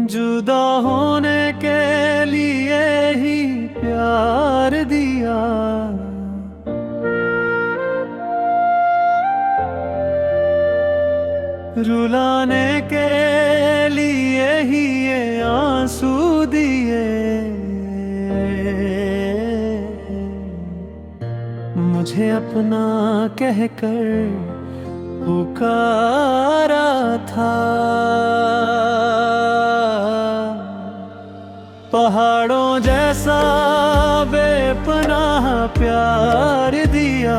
जुदा होने के लिए ही प्यार दिया। रुलाने के लिए ही ये आंसू दिए। मुझे अपना कहकर पुकारा था। पहाड़ों जैसा बेपनाह प्यार दिया।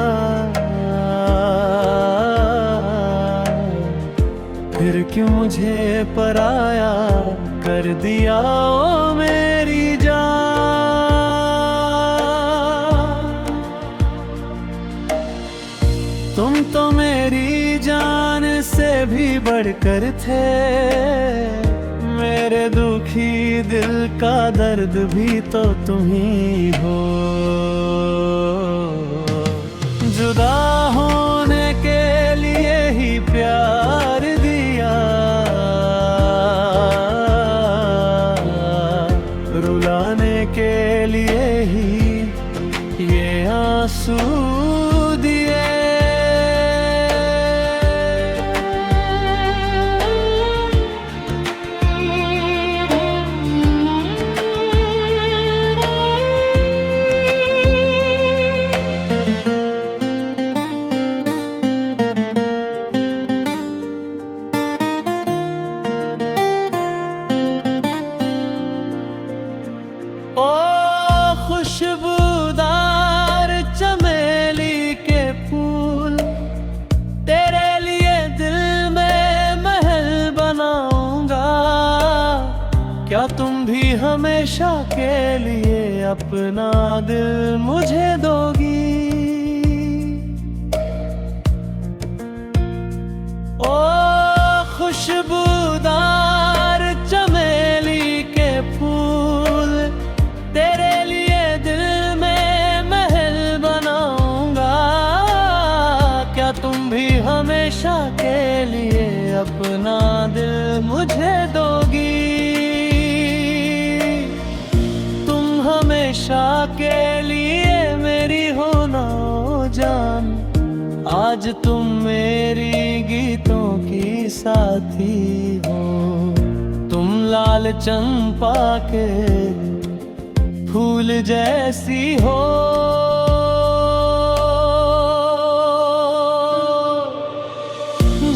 फिर क्यों मुझे पराया कर दिया ओ मेरी जान। तुम तो मेरी जान से भी बढ़कर थे। मेरे दुखी दिल का दर्द भी तो तुम ही हो। जुदा होने के लिए ही प्यार दिया। रुलाने के लिए ही ये आंसू दिए। खुशबूदार चमेली के फूल तेरे लिए दिल में महल बनाऊंगा। क्या तुम भी हमेशा के लिए अपना दिल मुझे दोगी? ओ खुशबूदार चमेली के फूल तेरे लिए दिल में महल बनाऊंगा। क्या तुम भी हमेशा के लिए अपना दिल मुझे दोगी? तुम हमेशा के लिए मेरी हो ना ओ जान। आज तुम मेरी गीतों की साथी हो। तुम लाल चंपा के फूल जैसी हो।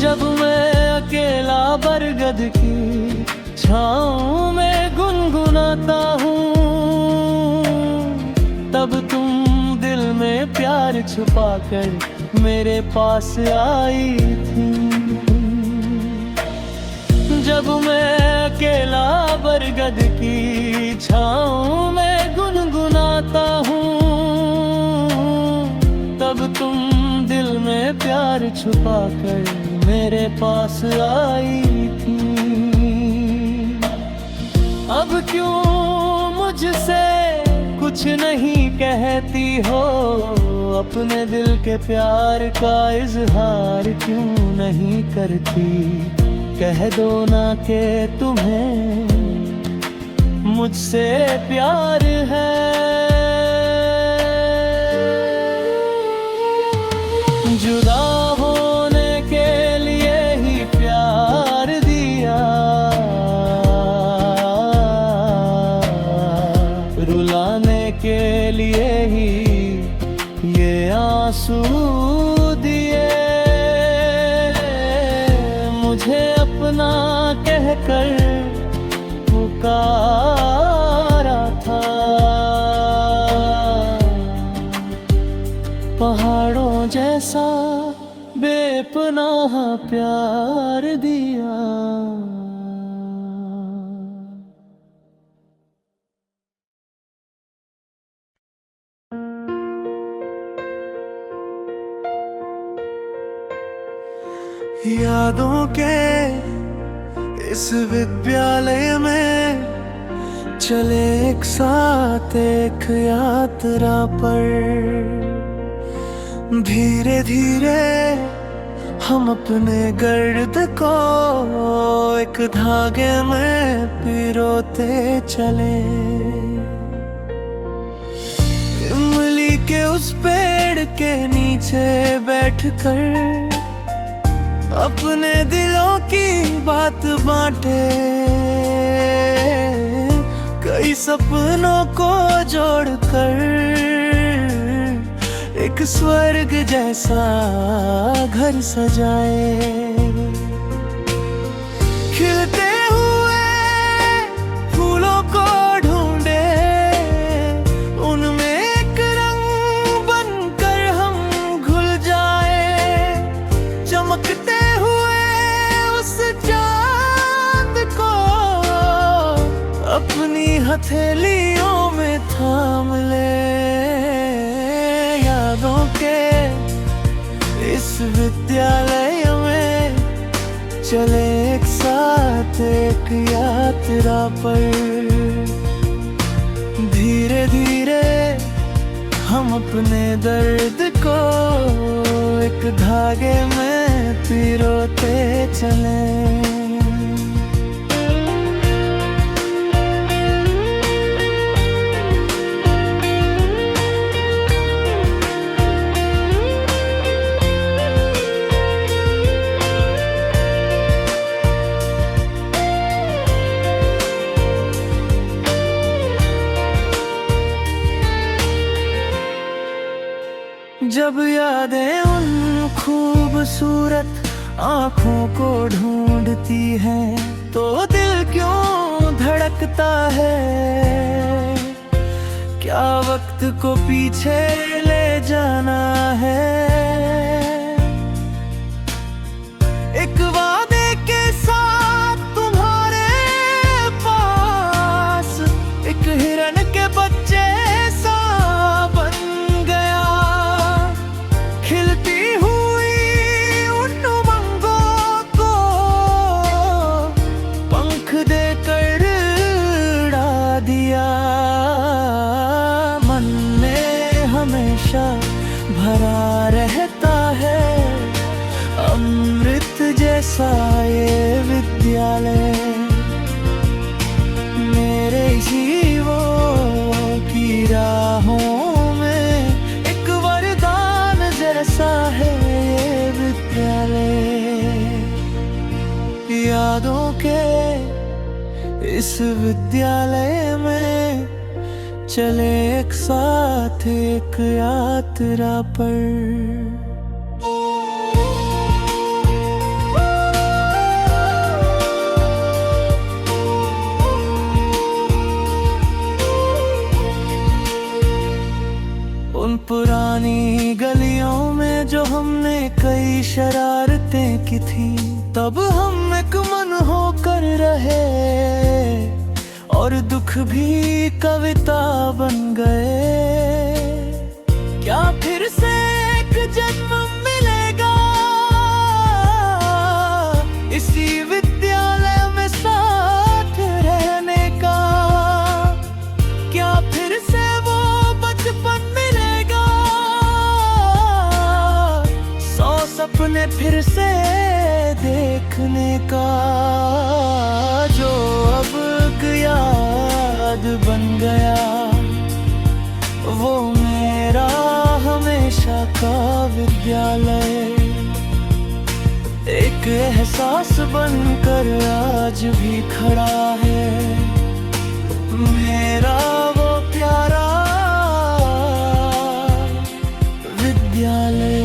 जब मैं अकेला बरगद की छाँव में गुनगुनाता हूँ, तब तुम दिल में प्यार छुपाकर मेरे पास आई थी। जब मैं अकेला बरगद की छाँव में गुनगुनाता हूँ, तब तुम दिल में प्यार छुपाकर मेरे पास आई थी। अब क्यों मुझसे कुछ नहीं कहती हो? अपने दिल के प्यार का इजहार क्यों नहीं करती? कह दो ना कि तुम्हें मुझसे प्यार है। जुदा होने के लिए ही प्यार दिया। रुलाने के लिए ही ये आंसू दिए। मुझे अपना कहकर पुकारा था। पहाड़ों जैसा बेपनाह प्यार दिया। यादों के इस विद्यालय में चले एक साथ एक यात्रा पर। धीरे धीरे हम अपने गर्द को एक धागे में पिरोते चले। इमली के उस पेड़ के नीचे बैठकर अपने दिलों की बात बांटे। कई सपनों को जोड़कर एक स्वर्ग जैसा घर सजाए। खिलते हुए फूलों को ढूंढे, उनमें एक रंग बनकर हम घुल जाए। चमकते हुए उस चांद को अपनी हथेलियों में थाम ले। यादों के इस विद्यालय में चले एक साथ एक यात्रा पर। धीरे धीरे हम अपने दर्द को एक धागे में पिरोते चले। जब यादें उन खूबसूरत आँखों को ढूंढती हैं तो दिल क्यों धड़कता है। क्या वक्त को पीछे ले जाना है। एक वादे के साथ तुम्हारे पास एक हिरन के बच्चे सा बन गया। खिलती हुई उन उमंगों को पंख देकर उड़ा दिया। मन में हमेशा भरा रहता है अमृत जैसा ये विद्यालय। मेरे जीवों की राहों में एक वरदान जैसा है ये विद्यालय। यादों के इस विद्यालय में चले एक साथ एक यात्रा पर। उन पुरानी गलियों में जो हमने कई शरारतें की थी, तब हम एक मन होकर रहे और दुख भी कविता बन गए। क्या फिर से एक जन्म मिलेगा इसी विद्यालय में साथ रहने का। क्या फिर से वो बचपन मिलेगा, 100 सपने फिर से देखने का। जो अब याद बन गया वो मेरा हमेशा का विद्यालय। एक एहसास बनकर आज भी खड़ा है मेरा वो प्यारा विद्यालय।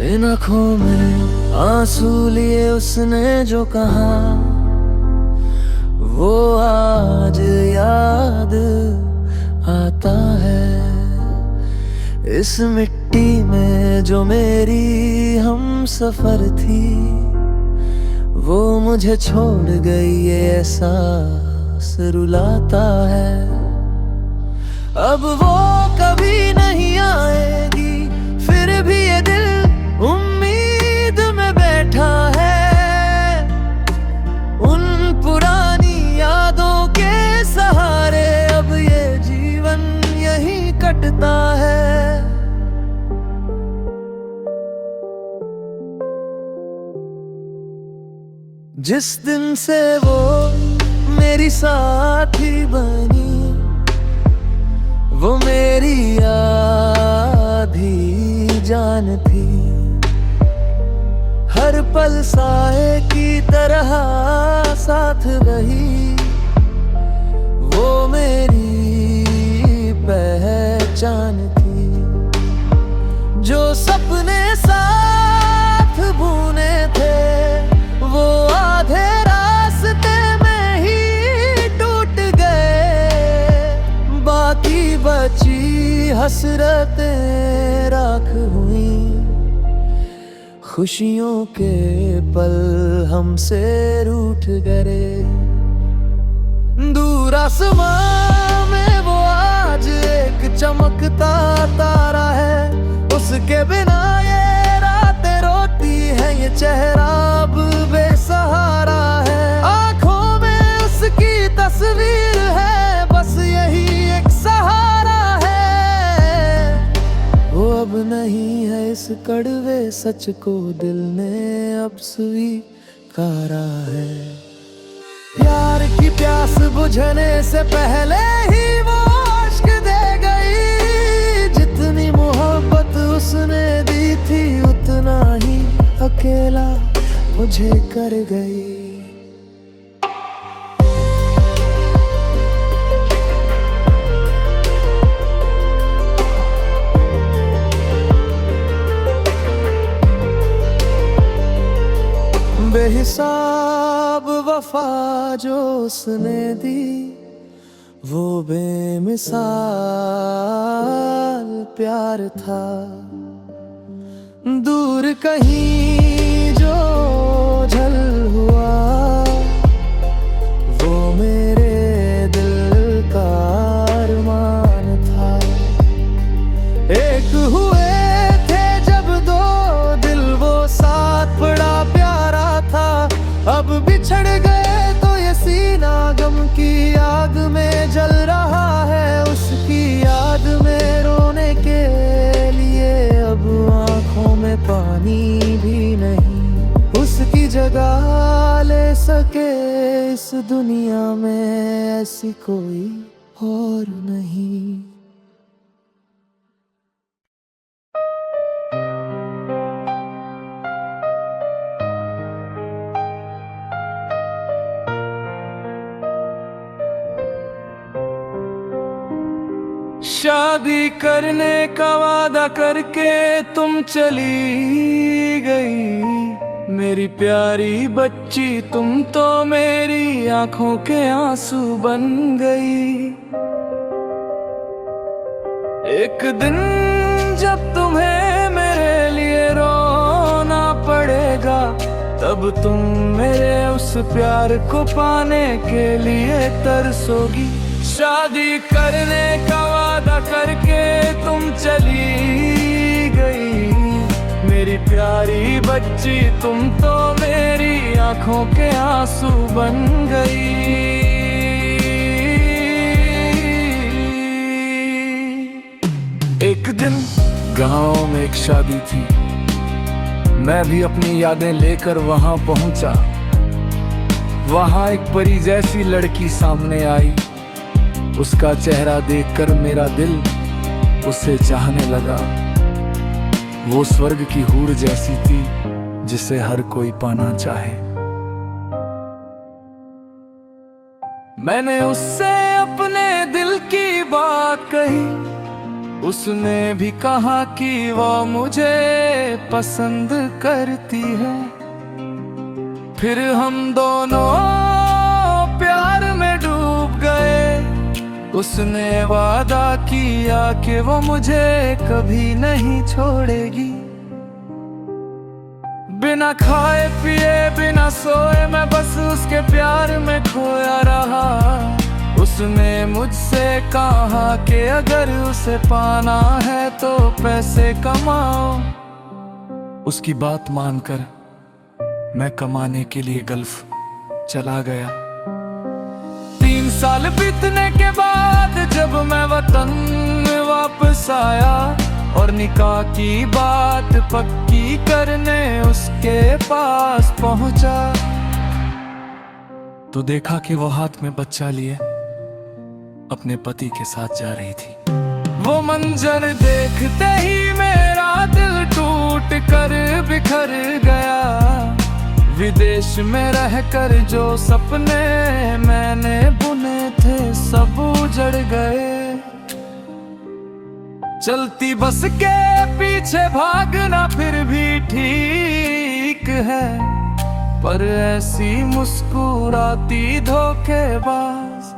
इन आँखों में आंसू लिए उसने जो कहा वो आज याद आता है। इस मिट्टी में जो मेरी हम सफर थी, वो मुझे छोड़ गई, ये एहसास रुलाता है। अब वो कभी नहीं आएगी, फिर भी ये दिल उम्मीद में बैठा है। उन पुरानी यादों के सहारे अब ये जीवन यहीं कटता है। जिस दिन से वो मेरी साथी बनी, वो मेरी आधी जान थी। हर पल साए की तरह साथ रही, वो मेरी पहचान थी। जो सपने साथ बुने थे, वो आधे रास्ते में ही टूट गए। बाकी बची हसरतें राख हुई, खुशियों के पल हमसे रूठ गए। दूर आसमां में वो आज एक चमकता तारा है। उसके बिना ये रातें रोती है, ये चेहरा अब बेसहारा है। आंखों में उसकी तस्वीर है, बस यही एक सहारा है। वो अब नहीं है, इस कड़वे सच को दिल ने अब स्वीकारा है। प्यार की प्यास बुझने से पहले ही वो अश्क दे गई। जितनी मोहब्बत उसने दी थी, उतना ही अकेला मुझे कर गई। बेहिसाब वफा जो उसने दी, वो बेमिसाल प्यार था। दूर कहीं जो झल हुआ, वो मेरे दिल का अरमान था। एक हुए थे जब दो दिल, वो साथ बड़ा प्यारा था। अब बिछड़ गए तो ये सीना गम की आग में जल रहा है। उसकी याद में रोने के लिए अब आंखों में पानी भी नहीं। उसकी जगह ले सके इस दुनिया में ऐसी कोई और नहीं। शादी करने का वादा करके तुम चली गई। मेरी प्यारी बच्ची, तुम तो मेरी आंखों के आंसू बन गई। एक दिन जब तुम्हें मेरे लिए रोना पड़ेगा, तब तुम मेरे उस प्यार को पाने के लिए तरसोगी। शादी करने का वादा करके तुम चली गई। मेरी प्यारी बच्ची, तुम तो मेरी आंखों के आंसू बन गई। एक दिन गांव में एक शादी थी, मैं भी अपनी यादें लेकर वहां पहुंचा। वहां एक परी जैसी लड़की सामने आई। उसका चेहरा देखकर मेरा दिल उसे चाहने लगा। वो स्वर्ग की हूर जैसी थी, जिसे हर कोई पाना चाहे। मैंने उससे अपने दिल की बात कही। उसने भी कहा कि वो मुझे पसंद करती है। फिर हम दोनों प्यार में डूब गए। उसने वादा किया कि वो मुझे कभी नहीं छोड़ेगी। बिना खाए पिए बिना सोए मैं बस उसके प्यार में खोया रहा। उसने मुझसे कहा कि अगर उसे पाना है तो पैसे कमाओ। उसकी बात मानकर मैं कमाने के लिए गल्फ चला गया। 3 साल बीतने के बाद जब मैं वतन वापस आया और निकाह की बात पक्की करने उसके पास पहुंचा, तो देखा कि वो हाथ में बच्चा लिए अपने पति के साथ जा रही थी। वो मंजर देखते ही मेरा दिल टूट कर बिखर गया। विदेश में रहकर जो सपने मैंने बुने थे सब उजड़ गए। चलती बस के पीछे भागना फिर भी ठीक है, पर ऐसी मुस्कुराती धोखेबाज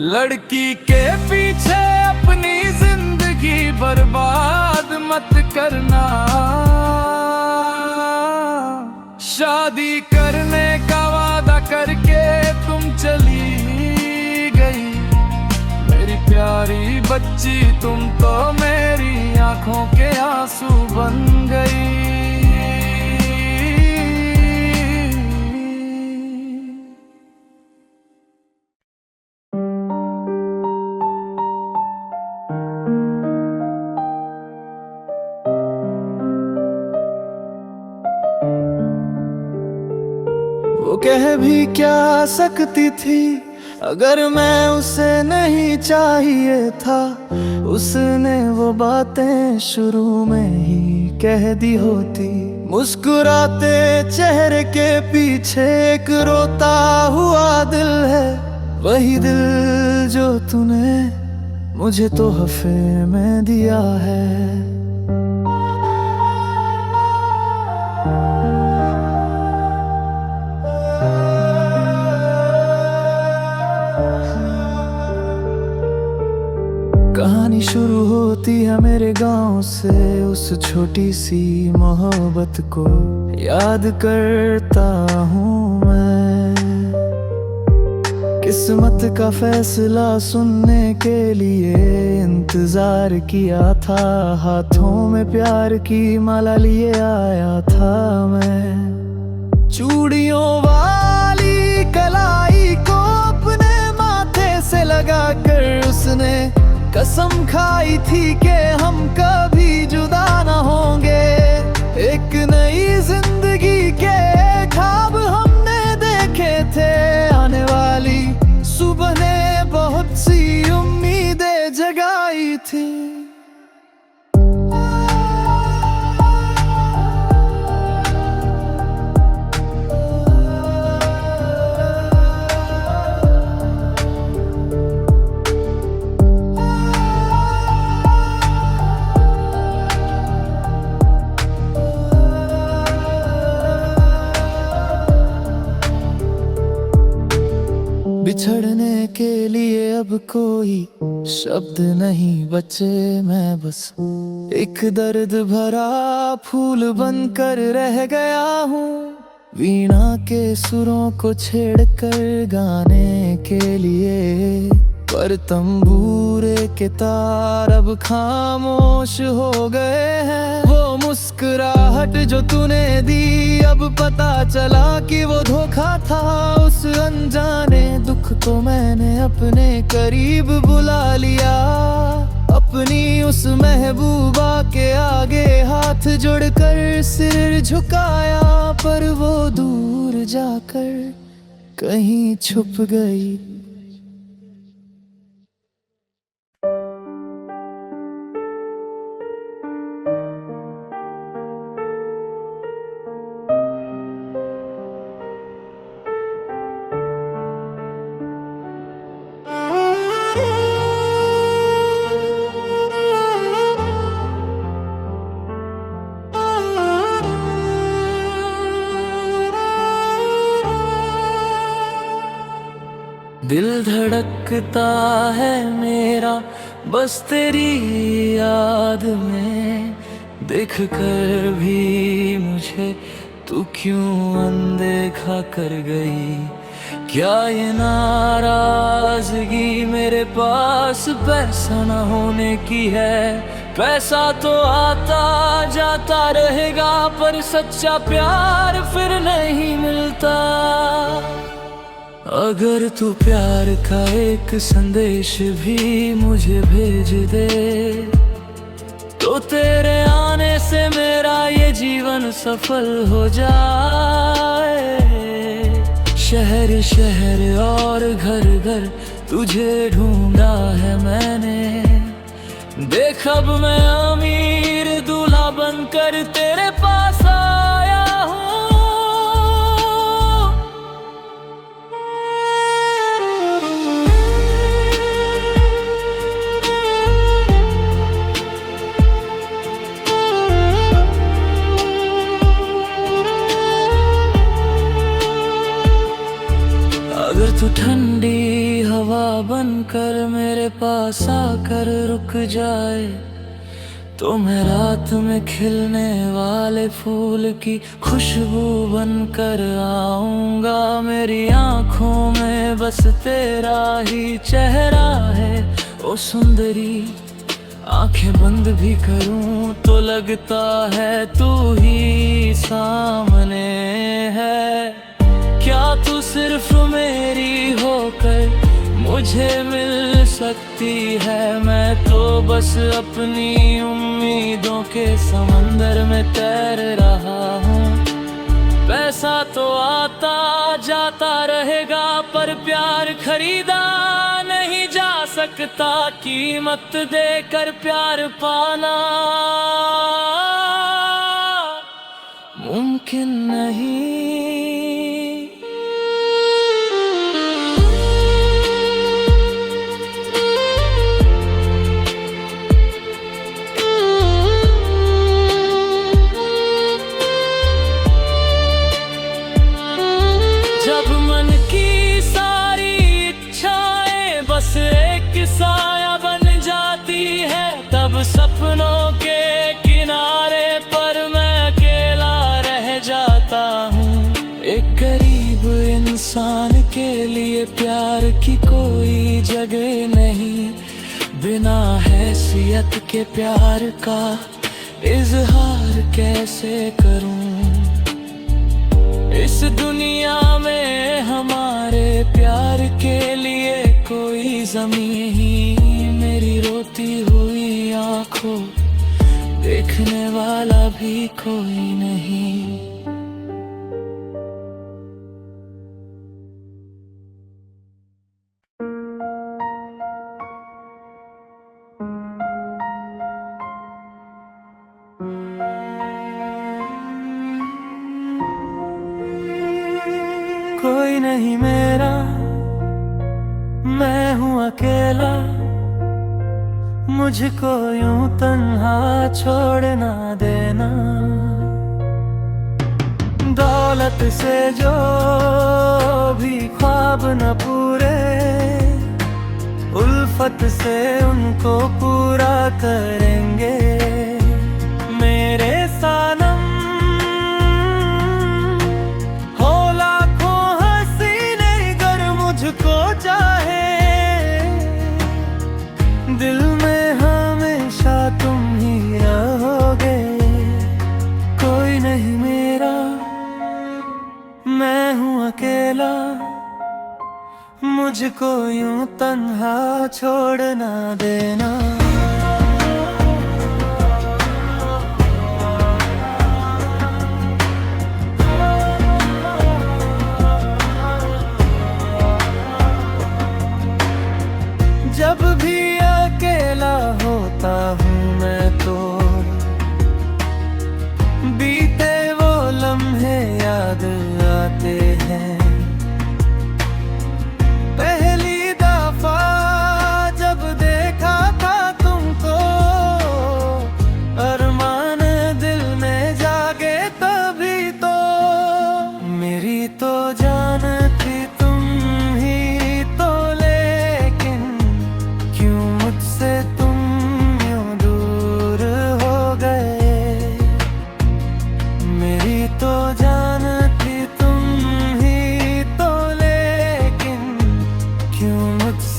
लड़की के पीछे अपनी जिंदगी बर्बाद मत करना। शादी करने का वादा करके तुम चली गई मेरी प्यारी बच्ची, तुम तो मेरी आंखों के आंसू बन गई। वो कह भी क्या सकती थी अगर मैं उसे नहीं चाहिए था। उसने वो बातें शुरू में ही कह दी होती। मुस्कुराते चेहरे के पीछे एक रोता हुआ दिल है, वही दिल जो तूने मुझे तोहफे में दिया है। कहानी शुरू होती है मेरे गांव से, उस छोटी सी मोहब्बत को याद करता हूँ मैं। किस्मत का फैसला सुनने के लिए इंतजार किया था, हाथों में प्यार की माला लिए आया था मैं। चूड़ियों वाली कलाई को अपने माथे से लगाकर उसने कसम खाई थी कि हम कभी जुदा न होंगे। एक नई जिंदगी के ख्वाब हमने देखे थे, आने वाली सुबह ने बहुत सी उम्मीदें जगाई थी। बिछड़ने के लिए अब कोई शब्द नहीं बचे, मैं बस एक दर्द भरा फूल बनकर रह गया हूँ। वीणा के सुरों को छेड़कर गाने के लिए, पर तंबूरे के तार अब खामोश हो गए हैं। वो मुस्कुराहट जो तूने दी अब पता चला कि वो धोखा था। उस अनजाने दुख को मैंने अपने करीब बुला लिया, अपनी उस महबूबा के आगे हाथ जोड़कर सिर झुकाया। पर वो दूर जाकर कहीं छुप गई। दिल धड़कता है मेरा बस तेरी याद में, देख कर भी मुझे तू क्यों अनदेखा कर गई। क्या ये नाराजगी मेरे पास पैसा न होने की है? पैसा तो आता जाता रहेगा पर सच्चा प्यार फिर नहीं मिलता। अगर तू प्यार का एक संदेश भी मुझे भेज दे तो तेरे आने से मेरा ये जीवन सफल हो जाए। शहर शहर और घर घर तुझे ढूंढा है मैंने। देख अब मैं अमीर दूल्हा बनकर तेरे पास आया हूँ। अगर तू ठंडी हवा बनकर मेरे पास आकर रुक जाए तो मैं रात में खिलने वाले फूल की खुशबू बनकर आऊंगा। मेरी आंखों में बस तेरा ही चेहरा है ओ सुंदरी। आंखें बंद भी करूं तो लगता है तू ही सामने है। क्या तू सिर्फ मेरी होकर मुझे मिल सकती है? मैं तो बस अपनी उम्मीदों के समंदर में तैर रहा हूँ। पैसा तो आता जाता रहेगा पर प्यार खरीदा नहीं जा सकता। कीमत देकर प्यार पाना मुमकिन नहीं। बस एक साया बन जाती है तब सपनों के किनारे पर मैं अकेला रह जाता हूँ। एक गरीब इंसान के लिए प्यार की कोई जगह नहीं। बिना हैसियत के प्यार का इजहार कैसे करूँ? इस दुनिया में हमारे प्यार के लिए कोई ज़मीं ही मेरी रोती हुई आंखों देखने वाला भी कोई नहीं। कोई नहीं मेरा, मैं हूँ अकेला। मुझको यूं तन्हा छोड़ ना देना। दौलत से जो भी ख्वाब न पूरे, उल्फत से उनको पूरा करेंगे। मेरे सनम हो लाखों हसीने गर मुझको चाहे, दिल में हमेशा तुम ही रहोगे। कोई नहीं मेरा, मैं हूँ अकेला। मुझको यूं तन्हा छोड़ ना देना। जब भी अकेला होता हूँ मैं तो बीते वो लम्हे याद आते हैं। पहली दफा जब देखा था तुमको, अरमान दिल में जागे तभी तो। मेरी तो जान थी तुम ही तो, लेकिन क्यों मुझसे तुम यूं दूर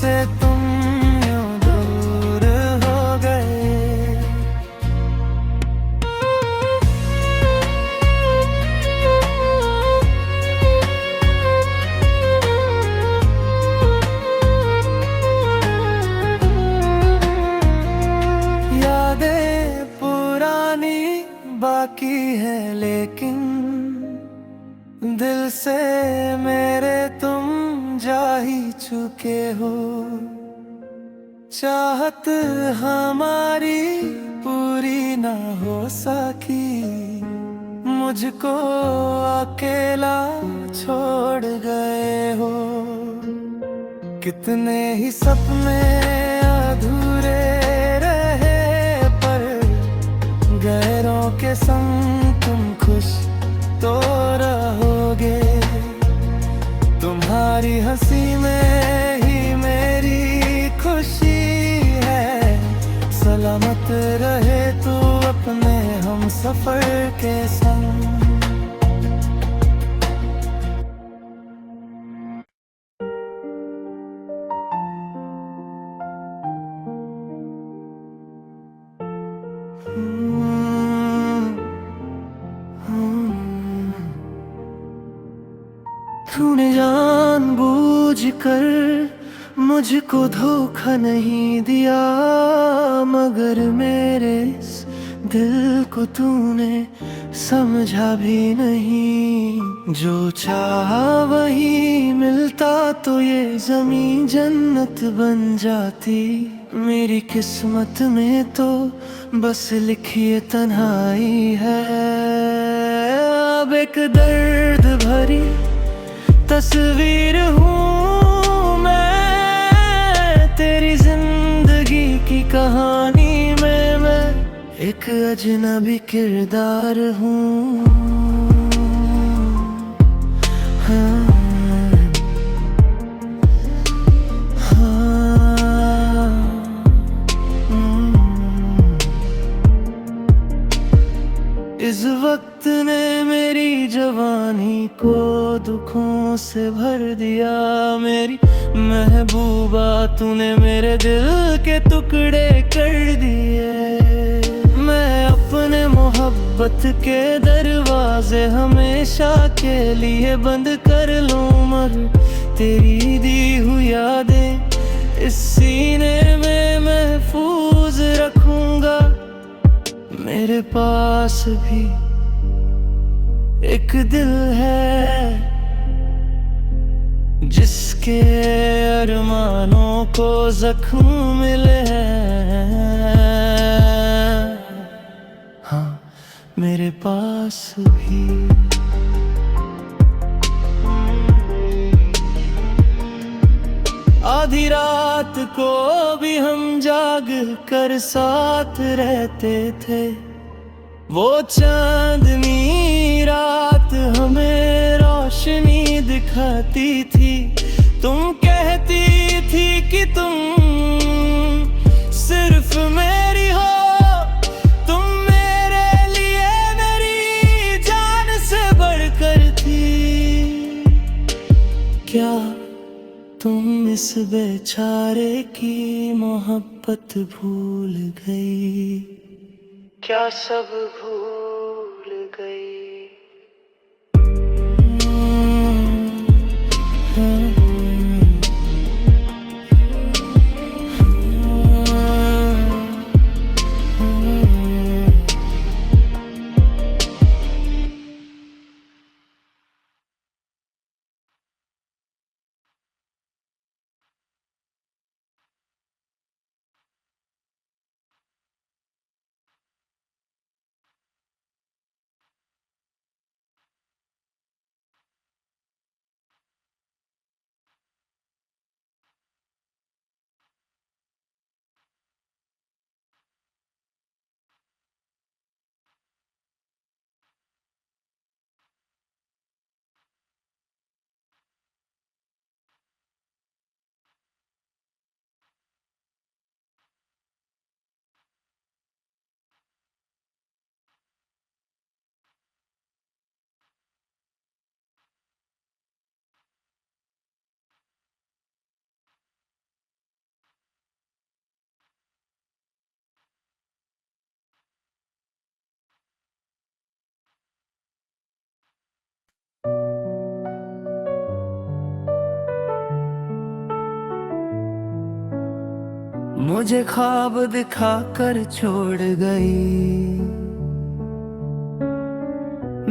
से तुम यूं दूर हो गए। यादें पुरानी बाकी है, लेकिन दिल से मेरे तुम जा ही चुके हो। चाहत हमारी पूरी ना हो सकी, मुझको अकेला छोड़ गए हो। कितने ही सपने अधूरे रहे, पर गैरों के संग तुम खुश तो रहोगे। तुम्हारी हंसी में ही मेरी खुशी है। सलामत रहे तू अपने हम सफर के संग। तूने जानबूझ कर मुझको धोखा नहीं दिया, मगर मेरे इस दिल को तूने समझा भी नहीं। जो चाहा वही मिलता तो ये जमीन जन्नत बन जाती। मेरी किस्मत में तो बस लिखी तन्हाई है। अब एक दर्द भरी तस्वीर हूँ मैं, तेरी जिंदगी की कहानी में मैं एक अजनबी किरदार हूँ। हाँ, हाँ, इस वक्त ने मेरी जवानी को दुखों से भर दिया। मेरी महबूबा तूने मेरे दिल के टुकड़े कर दिए। मैं अपने मोहब्बत के दरवाजे हमेशा के लिए बंद कर लूं, मगर तेरी दी हुई यादें इस सीने में महफूज रखूंगा। मेरे पास भी एक दिल है जिसके अरमानों को जख्म मिले हैं। हाँ, मेरे पास भी। आधी रात को भी हम जाग कर साथ रहते थे। वो चांदनी रात हमें रोशनी दिखाती थी। तुम कहती थी कि तुम सिर्फ मेरी हो, तुम मेरे लिए मेरी जान से बढ़कर थी। क्या तुम इस बेचारे की मोहब्बत भूल गई? क्या सब भूल गई? मुझे ख्वाब दिखा कर छोड़ गई,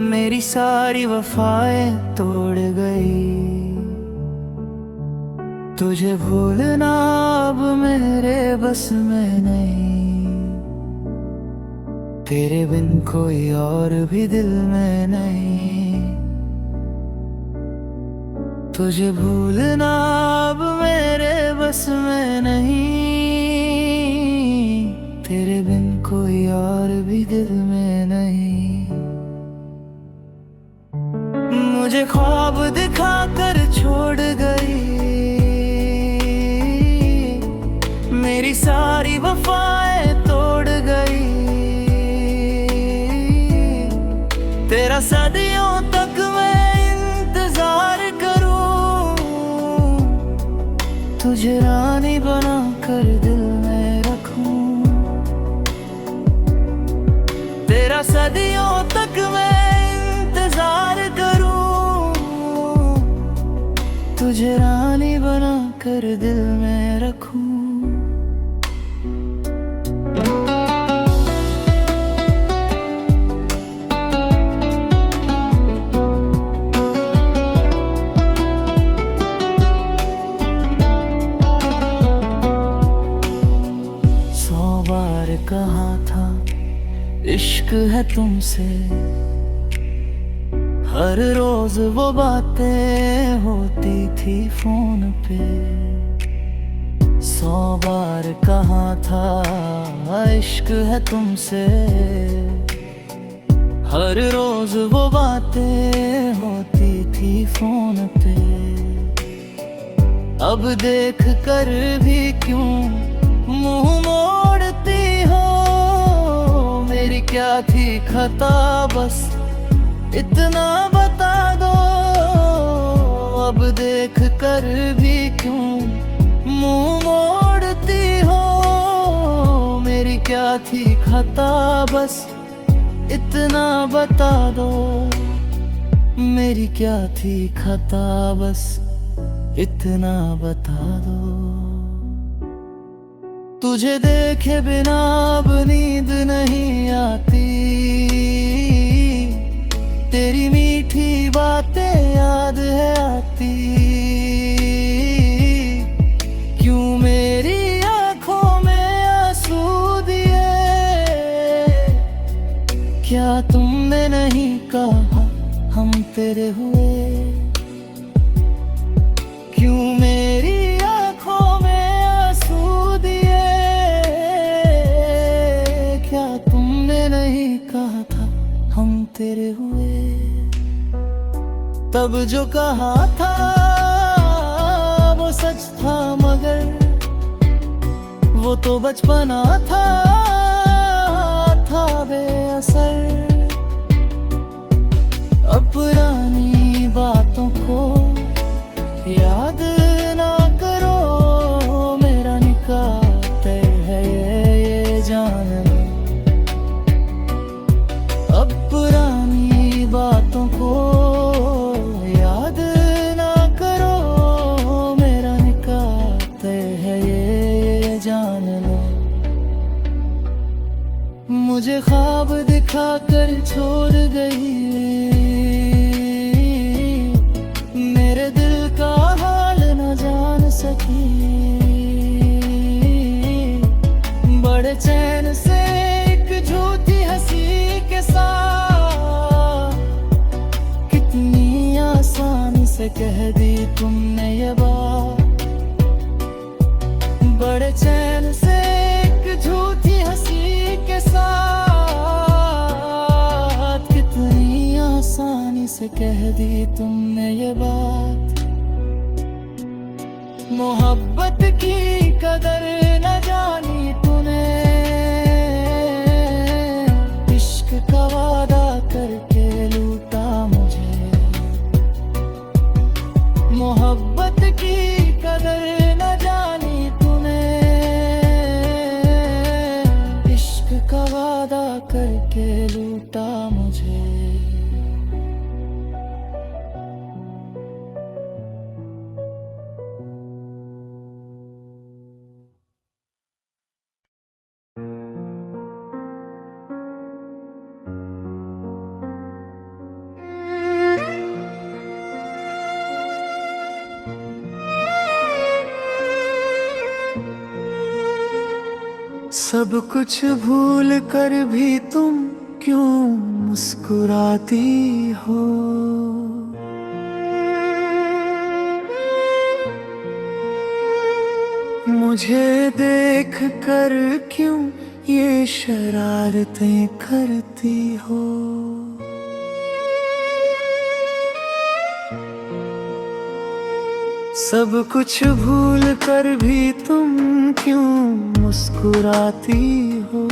मेरी सारी वफाएं तोड़ गई। तुझे भूलना अब मेरे बस में नहीं, तेरे बिन कोई और भी दिल में नहीं। तुझे भूलना अब मेरे बस में नहीं, तेरे बिन कोई और भी दिल में नहीं। मुझे ख्वाब दिखा कर छोड़ गई, मेरी सारी वफाएं तोड़ गई। तेरा सदियों तक मैं इंतजार करूं, तुझे रानी बना कर दिल में रखूं। तेरा सदियों तक मैं इंतजार करूं, तुझे रानी बना कर दिल में रखूं। कहा था इश्क है तुमसे, हर रोज वो बातें होती थी फोन पे। 100 बार कहा था इश्क है तुमसे, हर रोज वो बातें होती थी फोन पे। अब देख कर भी क्यों मुंह मोड़ती हो, मेरी क्या थी खता बस इतना बता दो। अब देख कर भी क्यों मुंह मोड़ती हो, मेरी क्या थी खता बस इतना बता दो। मेरी क्या थी खता बस इतना बता दो। तुझे देखे बिना अब नींद नहीं आती, तेरी मीठी बातें याद है आती। क्यों मेरी आंखों में आंसू दिए, क्या तुमने नहीं कहा हम तेरे हुए। क्यों मेरी आंखों में आंसू दिए, क्या तुमने नहीं कहा था हम तेरे हुए। तब जो कहा था वो सच था, मगर वो तो बचपना था बेअसर। अब पुरानी बातों को याद ना करो, मेरा निकाह तय है ये जान लो। अब पुरानी बातों को याद ना करो, मेरा निकाह तय है ये जान लो। मुझे ख्वाब दिखा कर छोड़ गई, मेरे दिल का हाल न जान सकी। बड़े चैन से एक झूठी हंसी के साथ, कितनी आसानी से कह दी तुमने ये बात। बड़े चैन से एक झूठी हंसी के साथ, कितनी आसानी से कह दी तुमने ये बात। मोहब्बत की कदर न जानी तूने, इश्क का वादा करके लूटा मुझे। मोहब्बत की कदर न जानी तूने, इश्क का वादा करके लूटा मुझे। सब कुछ भूल कर भी तुम क्यों मुस्कुराती हो? मुझे देख कर क्यों ये शरारतें करती हो? सब कुछ भूल कर भी तुम क्यों मुस्कुराती हो?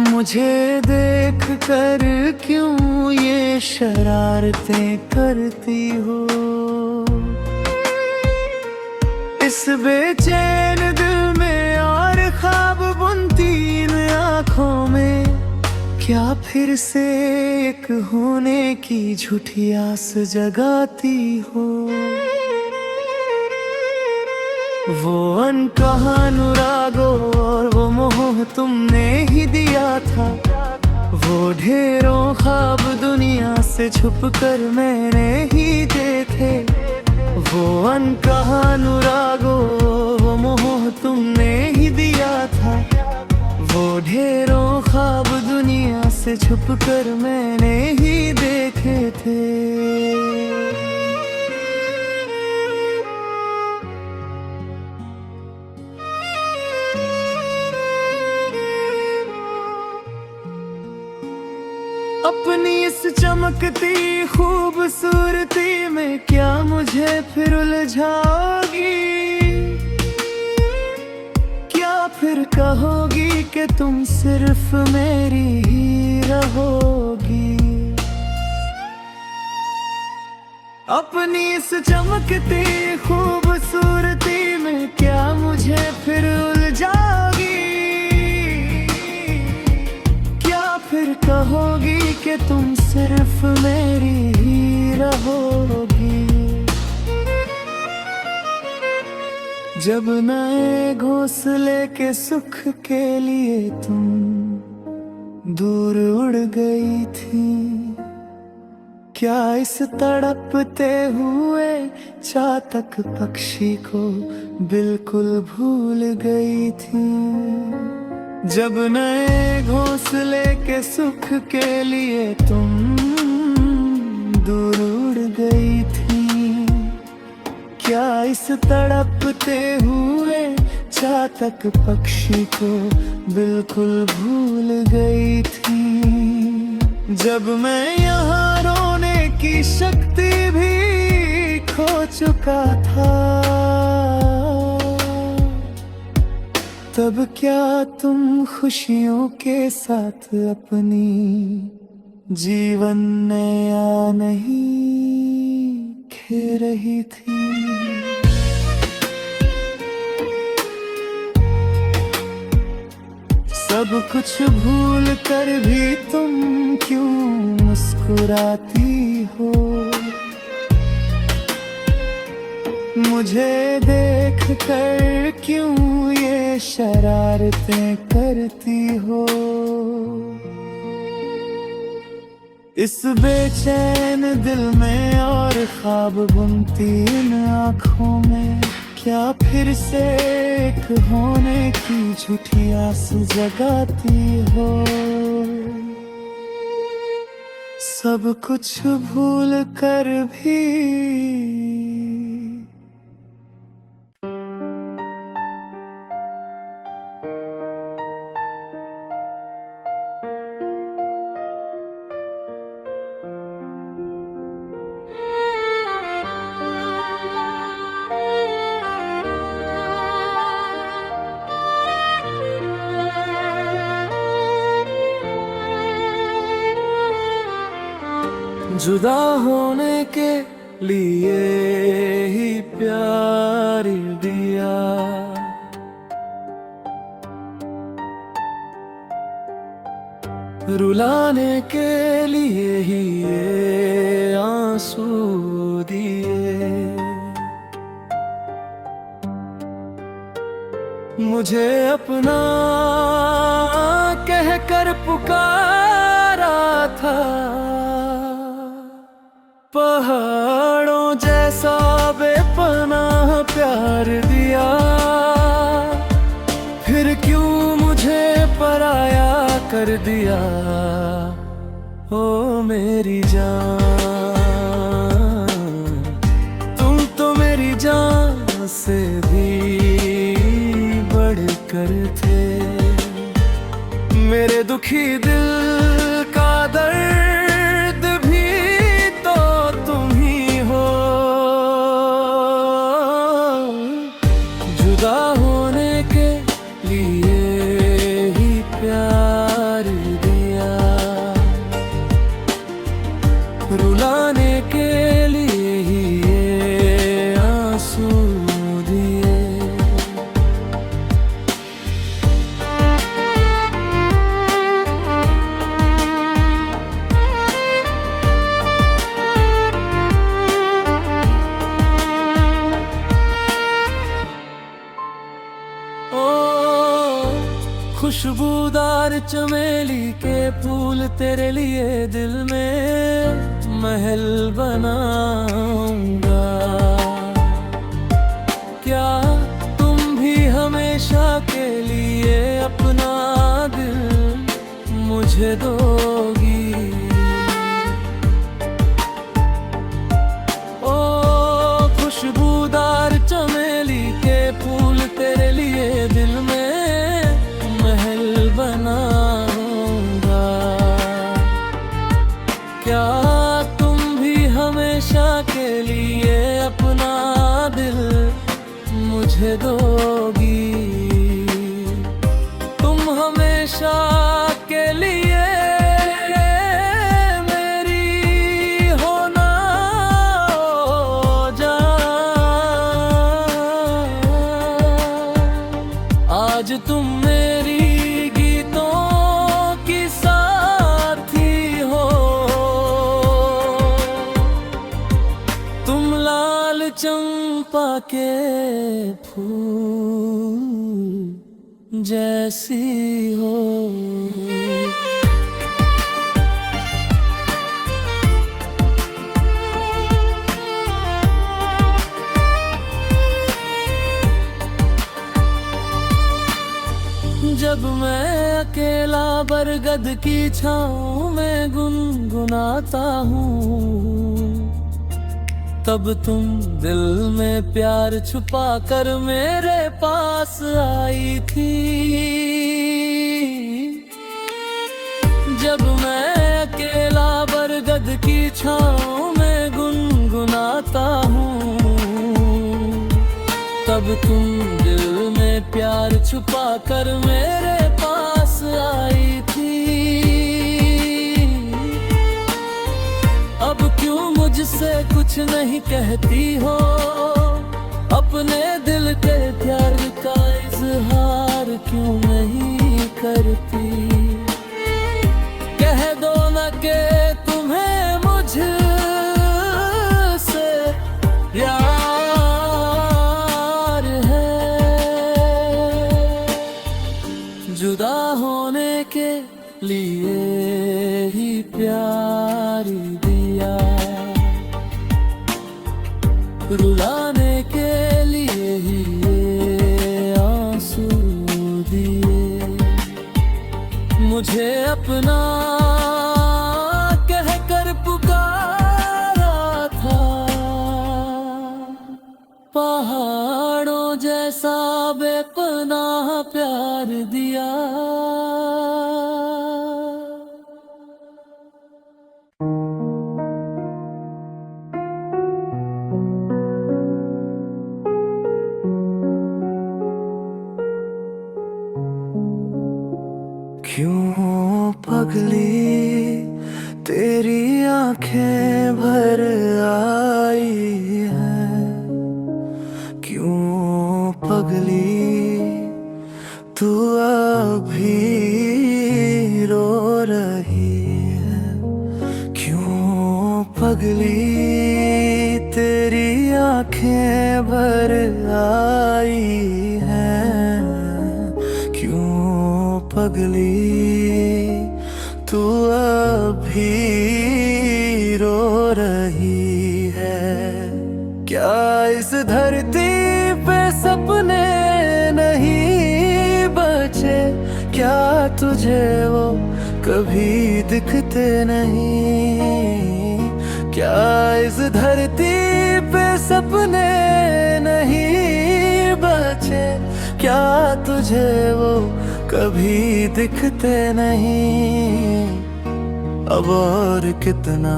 मुझे देख कर क्यों ये शरारतें करती हो? इस बेचैन दिल में और ख्वाब बुनती इन आँखों में, क्या फिर से एक होने की झूठी आस जगाती हो? वो अनकहा अनुरागो और वो मोह तुमने ही दिया था, वो ढेरों ख्वाब दुनिया से छुप कर मैंने ही देखे। वो अनकहा अनुरागो वो मोह तुमने ही दिया था, वो ढेरों ख्वाब दुनिया से छुप कर मैंने ही देखे थे। अपनी इस चमकती खूबसूरती में क्या मुझे फिर उलझाओगी? क्या फिर कहोगी कि तुम सिर्फ मेरी ही रहोगी? अपनी इस चमकती खूबसूरती में क्या मुझे फिर उलझाओगी? क्या फिर कहोगी कि तुम सिर्फ मेरी ही रहोगी? जब नए घोंसले के सुख के लिए तुम दूर उड़ गई थी, क्या इस तड़पते हुए चातक पक्षी को बिल्कुल भूल गई थी? जब नए घोंसले के सुख के लिए तुम दूर उड़ गई थी, क्या इस तड़पते हुए चातक पक्षी को बिल्कुल भूल गई थी? जब मैं यहाँ रोने की शक्ति भी खो चुका था, तब क्या तुम खुशियों के साथ अपनी जीवन नया नहीं खे रही थी? सब कुछ भूल कर भी तुम क्यों मुस्कुराती हो? मुझे देख कर क्यों ये शरारतें करती हो? इस बेचैन दिल में और ख्वाब बुनती इन आँखों में, क्या फिर से एक होने की झूठी आस जगाती हो? सब कुछ भूल कर भी जुदा होने के लिए ही प्यार दिया, रुलाने के लिए ही ये आंसू दिए। मुझे अपना कहकर पुकारा था, पहाड़ों जैसा बेपनाह प्यार दिया। कर दिया। ओ मेरी जान, तुम तो मेरी जान से भी बढ़कर थे। मेरे दुखी दिल का दर्द भी तो तुम ही हो। जुदा होने के लिए ही प्यार दिया, रुलाने के लिए ही ये आंसू दिए। ओ खुशबूदार चमेली के फूल तेरे लिए दिल में महल बनाऊंगा। क्या तुम भी हमेशा के लिए अपना दिल मुझे दोगी? ओ खुशबूदार चमेली के फूल तेरे लिए दिल में महल बनाऊंगा। क्या तुम भी हमेशा के लिए अपना दिल मुझे दोगी? तुम हमेशा के लिए मेरी होना हो जान। आज तुम मेरी गीतों की साथी हो। तुम लाल चंपा के फूल जैसी हो। जब मैं अकेला बरगद की छाँव में गुनगुनाता हूँ, तब तुम दिल में प्यार छुपा कर मेरे पास आई थी। जब मैं अकेला बरगद की छाँव में गुनगुनाता हूँ, तब तुम दिल में प्यार छुपा कर मेरे पास आई थी। अब क्यों मुझसे कुछ नहीं कहती हो? अपने दिल के प्यार का इजहार क्यों नहीं करती? कह दो न के तुम्हें मुझसे प्यार है। जुदा होने के लिए ही प्यार दिया, रुलाने के लिए ही ये आंसू दिए। मुझे अपना कहकर पुकारा था, पहाड़ों जैसा बेपनाह प्यार दिया। क्यों पगली तेरी आंखें भर आई हैं? क्यों पगली तू अभी रो रही है? क्यों पगली तेरी आंखें भर आई हैं? क्यों पगली तू अभी रो रही है? क्या इस धरती पे सपने नहीं बचे? क्या तुझे वो कभी दिखते नहीं? क्या इस धरती पे सपने नहीं बचे? क्या तुझे वो कभी दिखते नहीं? अब और कितना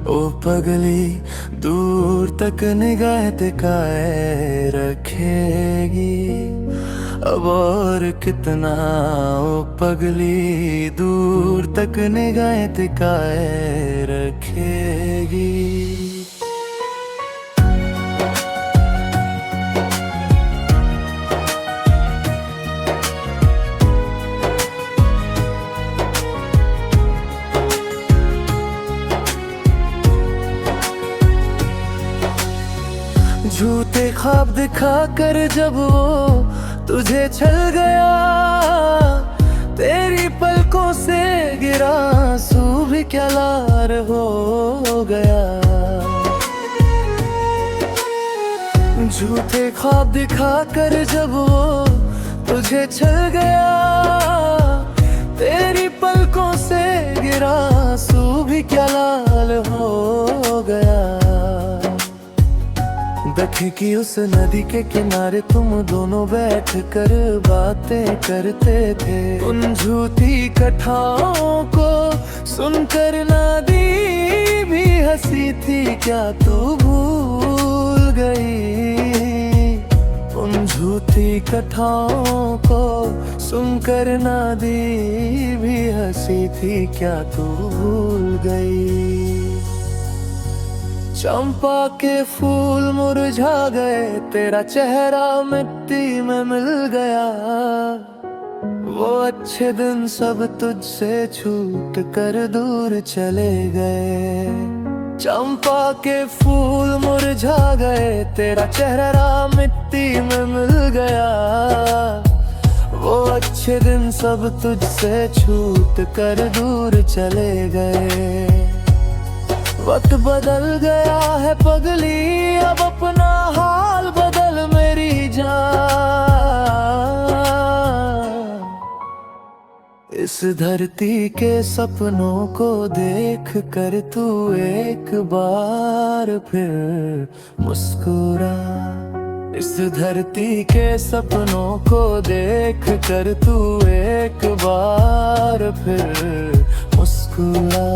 ओ पगली दूर तक निगाह टिकाए रखेगी? अब और कितना ओ पगली दूर तक निगाह टिकाए रखेगी? झूठे ख्वाब दिखा कर जब वो तुझे छल गया, तेरी पलकों से गिरा आंसू भी क्या लार हो गया। झूठे ख्वाब दिखा कर जब वो तुझे छल गया, तेरी पलकों से गिरा आंसू भी क्या लाल हो गया। दखी की उस नदी के किनारे तुम दोनों बैठ कर बातें करते थे। उन झूठी कथाओं को सुनकर नदी भी हंसी थी, क्या तू भूल गई? उन झूठी कथाओं को सुनकर नदी भी हंसी थी, क्या तू भूल गई? चंपा के फूल मुरझा गए, तेरा चेहरा मिट्टी में मिल गया। वो अच्छे दिन सब तुझसे छूट कर दूर चले गए। चंपा के फूल मुरझा गए, तेरा चेहरा मिट्टी में मिल गया। वो अच्छे दिन सब तुझसे छूट कर दूर चले गए। वक्त बदल गया है पगली, अब अपना हाल बदल मेरी जान। इस धरती के सपनों को देख कर तू एक बार फिर मुस्कुरा। इस धरती के सपनों को देख कर तू एक बार फिर मुस्कुरा।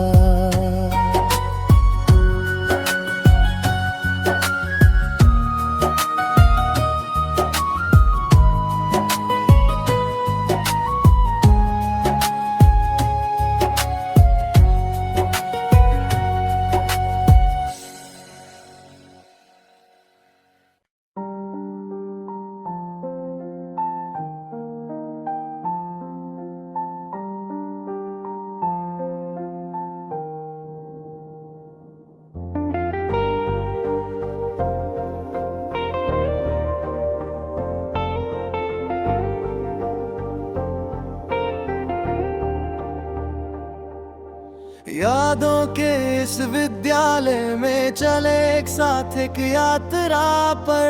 यादों के इस विद्यालय में चले एक साथ एक यात्रा पर।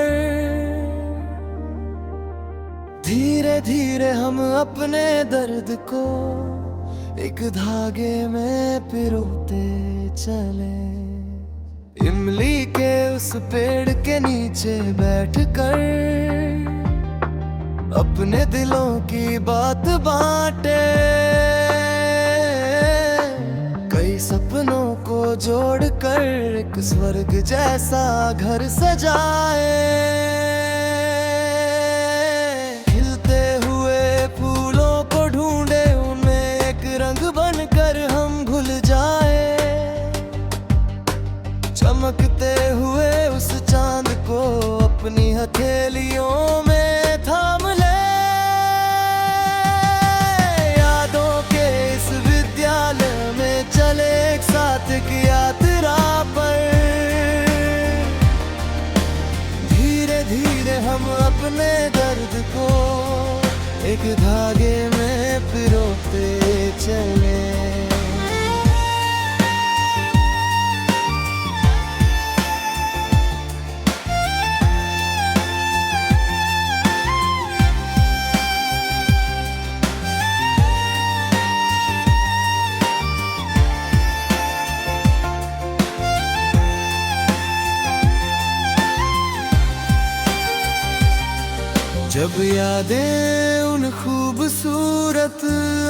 धीरे धीरे हम अपने दर्द को एक धागे में पिरोते चले। इमली के उस पेड़ के नीचे बैठकर अपने दिलों की बात बांटे। सपनों को जोड़कर एक स्वर्ग जैसा घर सजाए। खिलते हुए फूलों को ढूंढे, उन्हें एक रंग बनकर हम भूल जाए। चमकते हुए उस चांद को अपनी हथेलियों में थाम ले। यादों के इस विद्यालय में चले एक साथ एक यात्रा पर। धीरे धीरे हम अपने दर्द को एक धागे में पिरोते चले। जब यादें उन खूबसूरत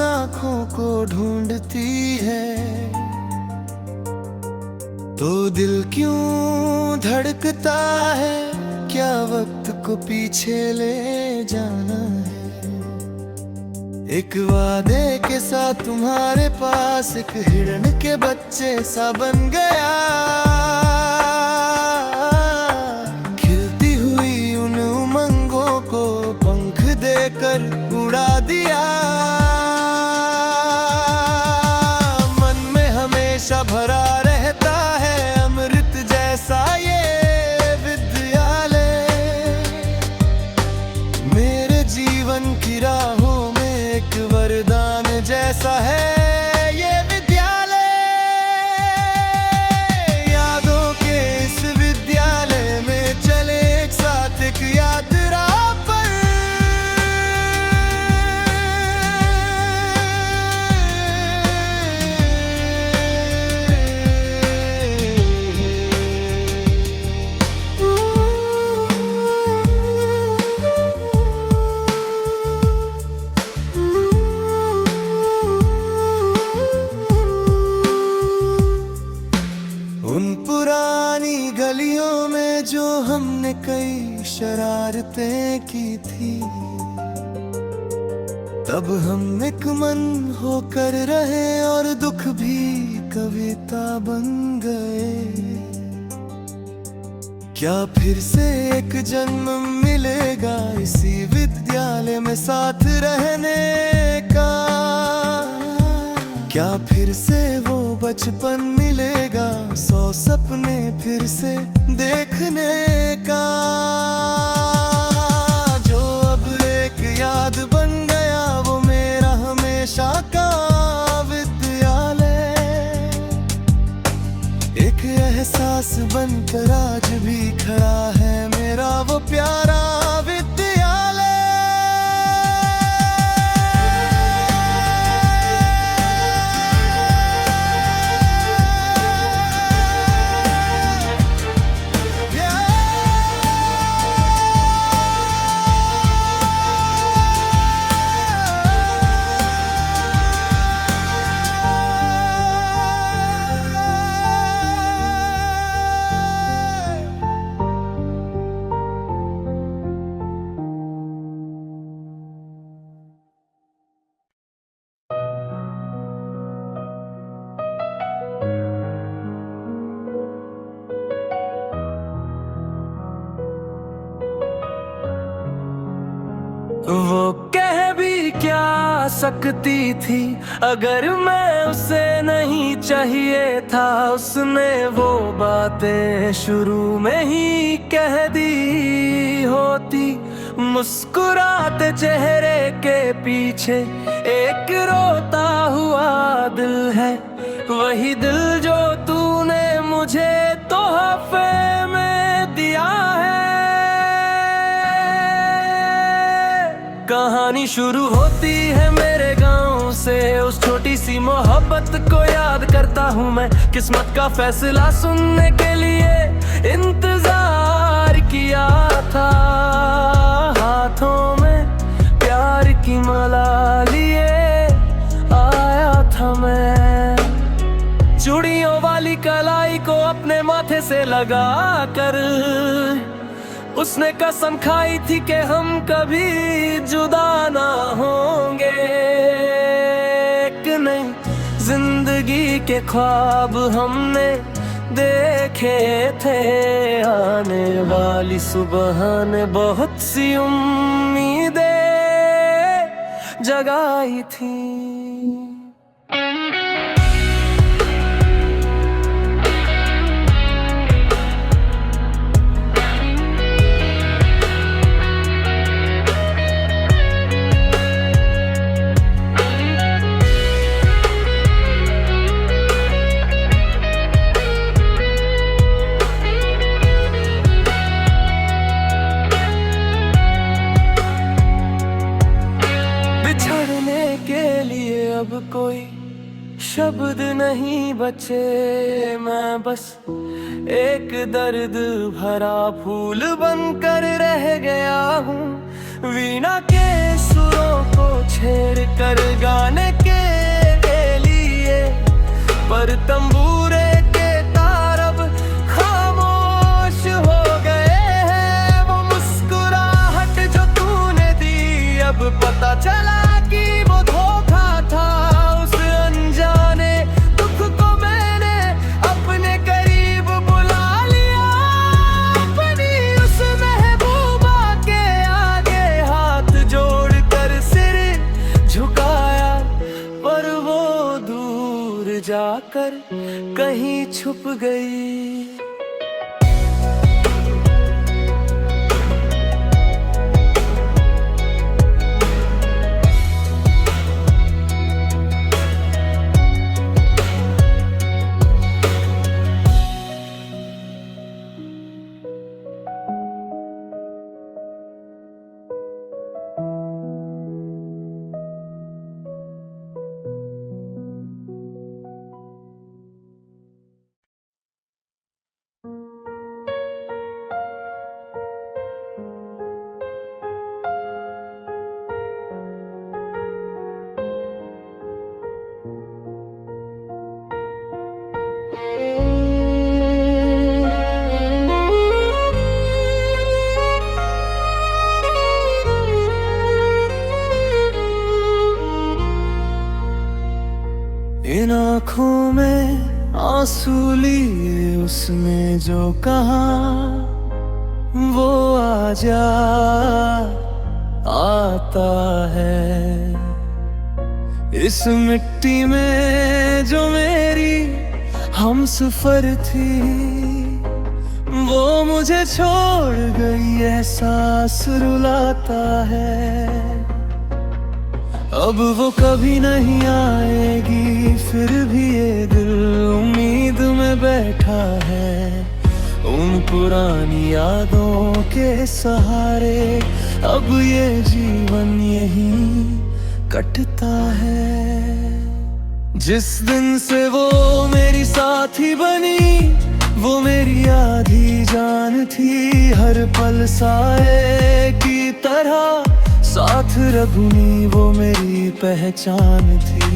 आँखों को ढूंढती है, तो दिल क्यों धड़कता है? क्या वक्त को पीछे ले जाना है? एक वादे के साथ तुम्हारे पास एक हिरण के बच्चे सा बन गया, खिलती हुई उन उमंगों को पंख देकर उड़ा दिया। मन में हमेशा भरा रहता है अमृत जैसा ये विद्यालय, मेरे जीवन की राहों एक वरदान जैसा है ये विद्यालय। यादों के इस विद्यालय में चले एक साथ एक यात्रा पर। उन पुरानी गलियों में जो हमने कई शरारतें की थी, तब हम एक मन होकर रहे और दुख भी कविता बन गए। क्या फिर से एक जन्म मिलेगा इसी विद्यालय में साथ रहने का? क्या फिर से वो बचपन मिलेगा, 100 सपने फिर से देखने का? जो अब एक याद बन गया वो मेरा हमेशा का विद्यालय, एक एहसास बनकर आज भी खड़ा है मेरा वो प्यारा विद्यालय। वो कह भी क्या सकती थी अगर मैं उसे नहीं चाहिए था? उसने वो बातें शुरू में ही कह दी होती। मुस्कुराते चेहरे के पीछे एक रोता हुआ दिल है, वही दिल जो तूने मुझे तोहफे में दिया है। कहानी शुरू होती है मेरे गांव से, उस छोटी सी मोहब्बत को याद करता हूँ मैं। किस्मत का फैसला सुनने के लिए इंतजार किया था, हाथों में प्यार की माला लिए आया था मैं। चूड़ियों वाली कलाई को अपने माथे से लगा कर उसने कसम खाई थी कि हम कभी जुदा ना होंगे। कि नहीं जिंदगी के ख्वाब हमने देखे थे, आने वाली सुबह ने बहुत सी उम्मीदें जगाई थी। अब कोई शब्द नहीं बचे, मैं बस एक दर्द भरा फूल बनकर रह गया हूँ। आकर कहीं छुप गई। इन आँखों में आंसू लिए उसने जो कहा, वो आजा आता है। इस मिट्टी में जो मेरी हमसफर थी, वो मुझे छोड़ गई, एहसास रुलाता है। अब वो कभी नहीं आएगी, फिर भी ये दिल उम्मीद में बैठा है। उन पुरानी यादों के सहारे अब ये जीवन यहीं कटता है। जिस दिन से वो मेरी साथी बनी, वो मेरी आधी जान थी। हर पल साए की तरह साथ रखनी वो मेरी पहचान थी।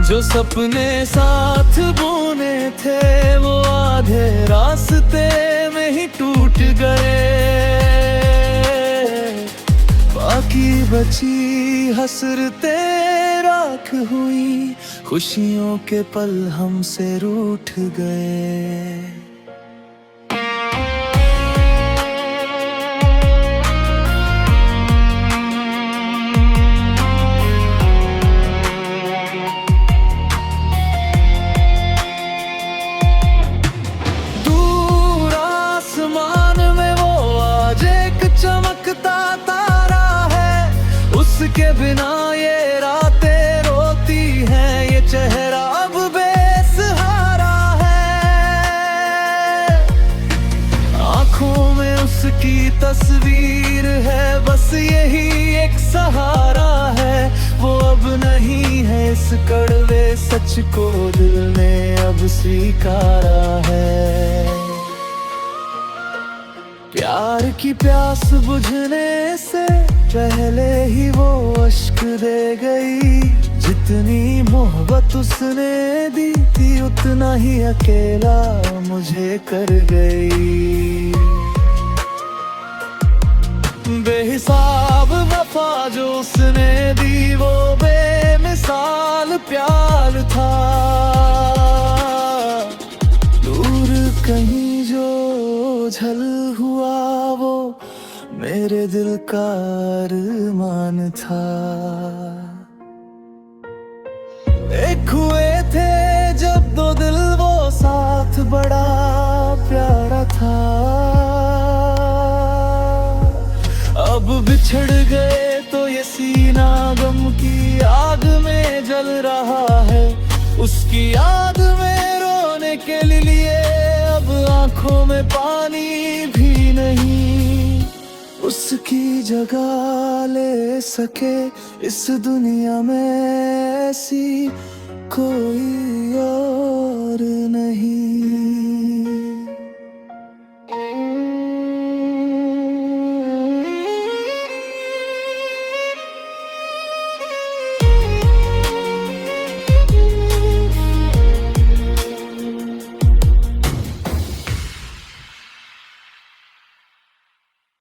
जो सपने साथ बुने थे, वो आधे रास्ते में ही टूट गए। बाकी बची हसरतें राख हुई, खुशियों के पल हमसे रूठ गए। चमकता तारा है, उसके बिना ये रातें रोती हैं। ये चेहरा अब बेसहारा है, आंखों में उसकी तस्वीर है। बस यही एक सहारा है, वो अब नहीं है। इस कड़वे सच को दिल ने अब स्वीकारा है। प्यार की प्यास बुझने से पहले ही वो अश्क दे गई। जितनी मोहब्बत उसने दी थी, उतना ही अकेला मुझे कर गई। बेहिसाब वफा जो उसने दी, वो बेमिसाल प्यार था। दूर कहीं जो झल हुआ, वो मेरे दिल का अरमान था। एक हुए थे जब दो दिल, वो साथ बड़ा प्यारा था। अब बिछड़ गए तो ये सीना गम की आग में जल रहा है। उसकी याद में रोने के लिए अब आंखों में पानी भी नहीं। उसकी जगह ले सके इस दुनिया में ऐसी कोई और नहीं।